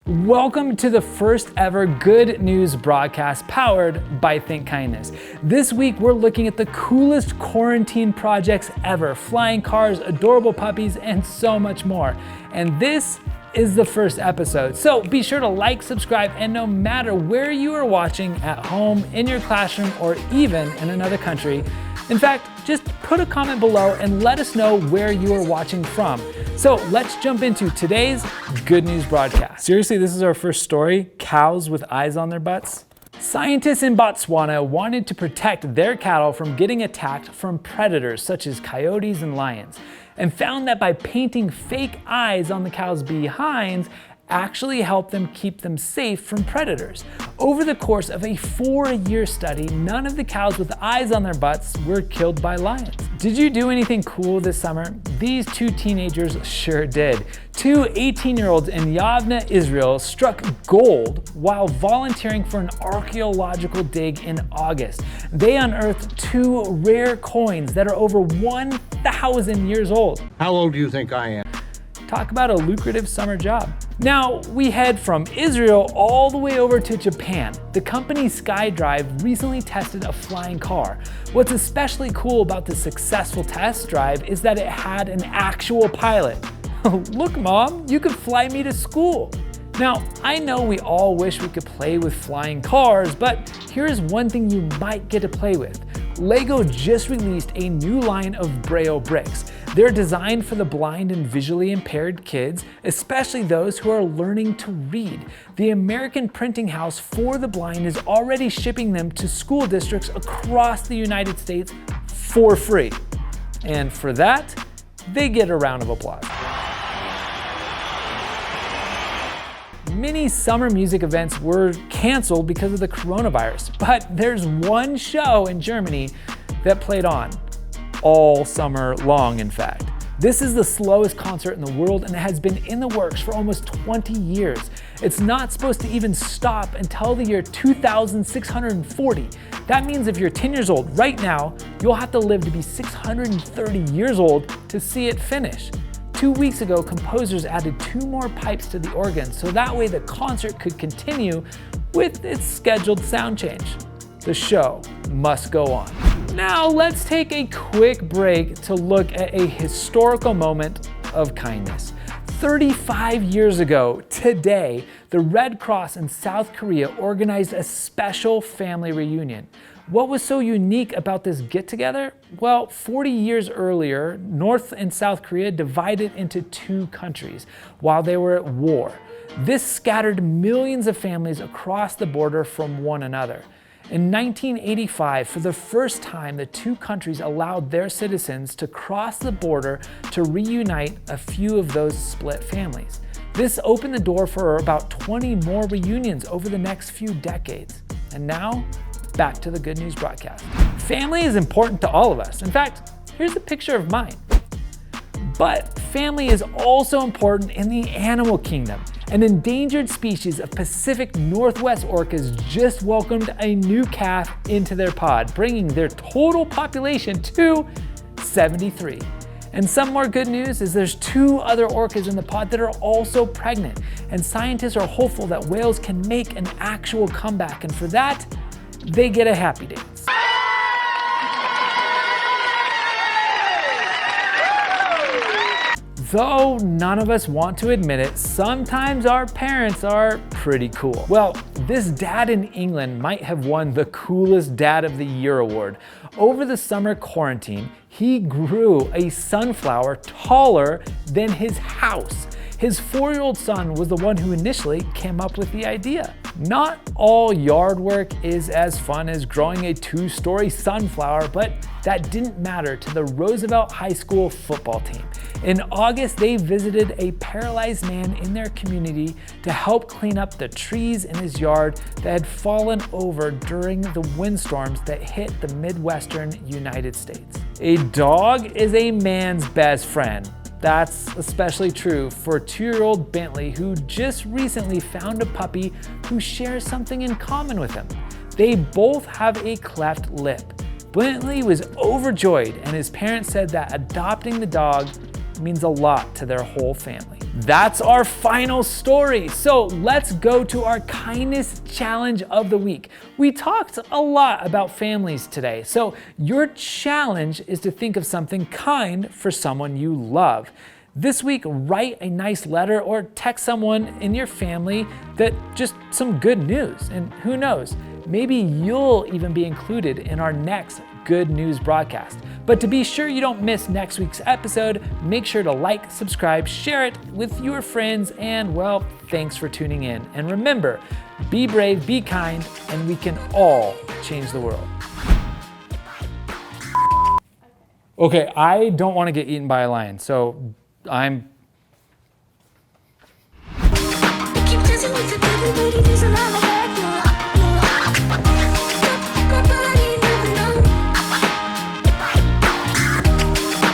Welcome to the first ever Good News broadcast powered by Think Kindness. This week we're looking at the coolest quarantine projects ever, flying cars, adorable puppies, and so much more. And this is the first episode. So be sure to like, subscribe, and no matter where you are watching, at home, in your classroom, or even in another country, in fact, just put a comment below and let us know where you are watching from. So let's jump into today's Good News broadcast. Seriously, this is our first story, cows with eyes on their butts. Scientists in Botswana wanted to protect their cattle from getting attacked from predators such as coyotes and lions, and found that by painting fake eyes on the cows' behinds actually helped them keep them safe from predators. Over the course of a 4-year study, none of the cows with eyes on their butts were killed by lions. Did you do anything cool this summer? These two teenagers sure did. Two 18-year-olds in Yavne, Israel struck gold while volunteering for an archaeological dig in August. They unearthed two rare coins that are over 1,000 years old. How old do you think I am? Talk about a lucrative summer job. Now we head from Israel all the way over to Japan. The company SkyDrive recently tested a flying car. What's especially cool about the successful test drive is that it had an actual pilot. Look, Mom, you could fly me to school. Now, I know we all wish we could play with flying cars, but here's one thing you might get to play with. Lego just released a new line of braille bricks. They're designed for the blind and visually impaired kids, especially those who are learning to read. The American printing house for the blind is already shipping them to school districts across the United States for free. And for that, they get a round of applause. Many summer music events were canceled because of the coronavirus, but there's one show in Germany that played on all summer long, in fact. This is the slowest concert in the world, and it has been in the works for almost 20 years. It's not supposed to even stop until the year 2640. That means if you're 10 years old right now, you'll have to live to be 630 years old to see it finish. 2 weeks ago, composers added 2 more pipes to the organ, so that way the concert could continue with its scheduled sound change. The show must go on. Now let's take a quick break to look at a historical moment of kindness. 35 years ago today, the Red Cross in South Korea organized a special family reunion. What was so unique about this get-together? Well, 40 years earlier, North and South Korea divided into 2 countries while they were at war. This scattered millions of families across the border from one another. In 1985, for the first time, the 2 countries allowed their citizens to cross the border to reunite a few of those split families. This opened the door for about 20 more reunions over the next few decades. And now, back to the Good News broadcast. Family is important to all of us. In fact, here's a picture of mine. But family is also important in the animal kingdom. An endangered species of Pacific Northwest orcas just welcomed a new calf into their pod, bringing their total population to 73. And some more good news is there's 2 other orcas in the pod that are also pregnant. And scientists are hopeful that whales can make an actual comeback. And for that, they get a happy dance. Though none of us want to admit it, sometimes our parents are pretty cool. Well, this dad in England might have won the Coolest Dad of the Year award. Over the summer quarantine, he grew a sunflower taller than his house. His 4-year-old son was the one who initially came up with the idea. Not all yard work is as fun as growing a 2-story sunflower, but that didn't matter to the Roosevelt High School football team. In August, they visited a paralyzed man in their community to help clean up the trees in his yard that had fallen over during the windstorms that hit the Midwestern United States. A dog is a man's best friend. That's especially true for 2-year-old Bentley, who just recently found a puppy who shares something in common with him. They both have a cleft lip. Bentley was overjoyed, and his parents said that adopting the dog means a lot to their whole family. That's our final story. So let's go to our kindness challenge of the week. We talked a lot about families today. So your challenge is to think of something kind for someone you love. This week, write a nice letter or text someone in your family that just some good news. And who knows, maybe you'll even be included in our next Good News broadcast. But to be sure you don't miss next week's episode, make sure to like, subscribe, share it with your friends, and well, thanks for tuning in. And remember, be brave, be kind, and we can all change the world. Okay, I don't want to get eaten by a lion, so I'm... Keep dancing with the devil, but it is a lie.